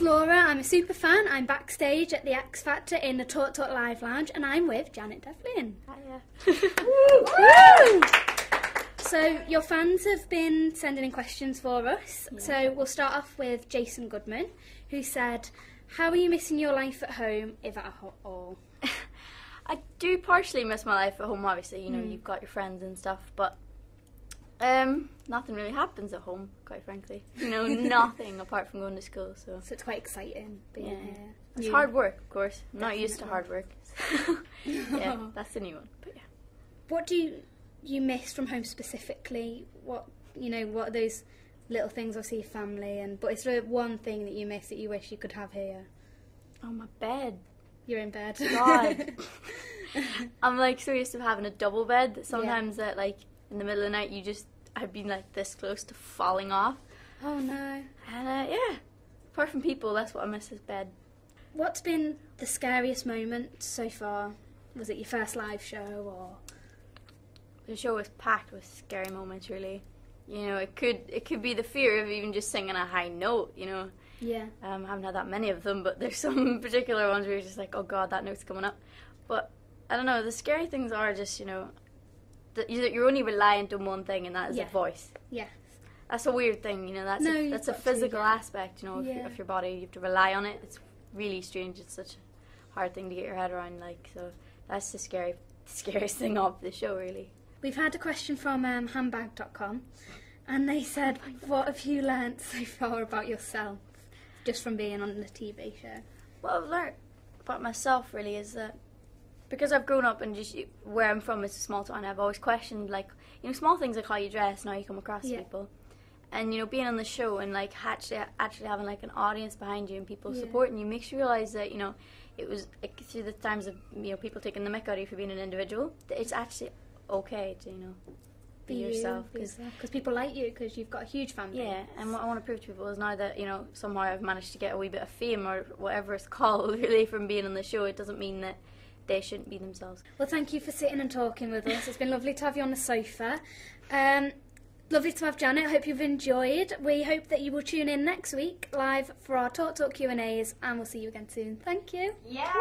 Laura, I'm a super fan. I'm backstage at the X Factor in the TalkTalk Live Lounge, and I'm with Janet Devlin. Hiya. Woo! So your fans have been sending in questions for us. Yeah. So we'll start off with Jason Goodman, who said, how are you missing your life at home, if at all? I do partially miss my life at home, obviously. You know, you've got your friends and stuff, but nothing really happens at home, quite frankly. You know, nothing apart from going to school. So it's quite exciting being here. It's hard work, of course. I'm not used to hard work. Yeah, that's the new one. But yeah. What do you miss from home specifically? What are those little things? Obviously, your family, but is there one thing that you miss that you wish you could have here? Oh, my bed. You're in bed. God. I'm like so used to having a double bed that sometimes that like in the middle of the night I've been like this close to falling off. Oh no. And yeah, apart from people, that's what I miss is bed. What's been the scariest moment so far? Was it your first live show or? The show was packed with scary moments, really. You know, it could be the fear of even just singing a high note, you know. Yeah. I haven't had that many of them, but there's some particular ones where you're just like, oh God, that note's coming up. But I don't know, the scary things are just, you know, that you're only reliant on one thing, and that is a voice. Yes. That's a weird thing, you know, that's a physical aspect, you know, of your body. You have to rely on it. It's really strange. It's such a hard thing to get your head around, like, so that's the scariest thing of the show, really. We've had a question from handbag.com, and they said, what have you learnt so far about yourself, just from being on the TV show? What I've learnt about myself, really, is that because I've grown up and just where I'm from is a small town, I've always questioned, like, you know, small things like how you dress and how you come across to people. And, you know, being on the show and, like, actually having, like, an audience behind you and people supporting you makes you realise that, you know, it was, like, through the times of, you know, people taking the mick out of you for being an individual, that it's actually okay to, you know, be yourself. Because people like you, because you've got a huge fan base. Yeah, and what I want to prove to people is now that, you know, somehow I've managed to get a wee bit of fame or whatever it's called, really, from being on the show, it doesn't mean that they shouldn't be themselves. Well, thank you for sitting and talking with us. It's been lovely to have you on the sofa. Lovely to have Janet. I hope you've enjoyed. We hope that you will tune in next week live for our TalkTalk Q&As, and we'll see you again soon. Thank you. Yeah.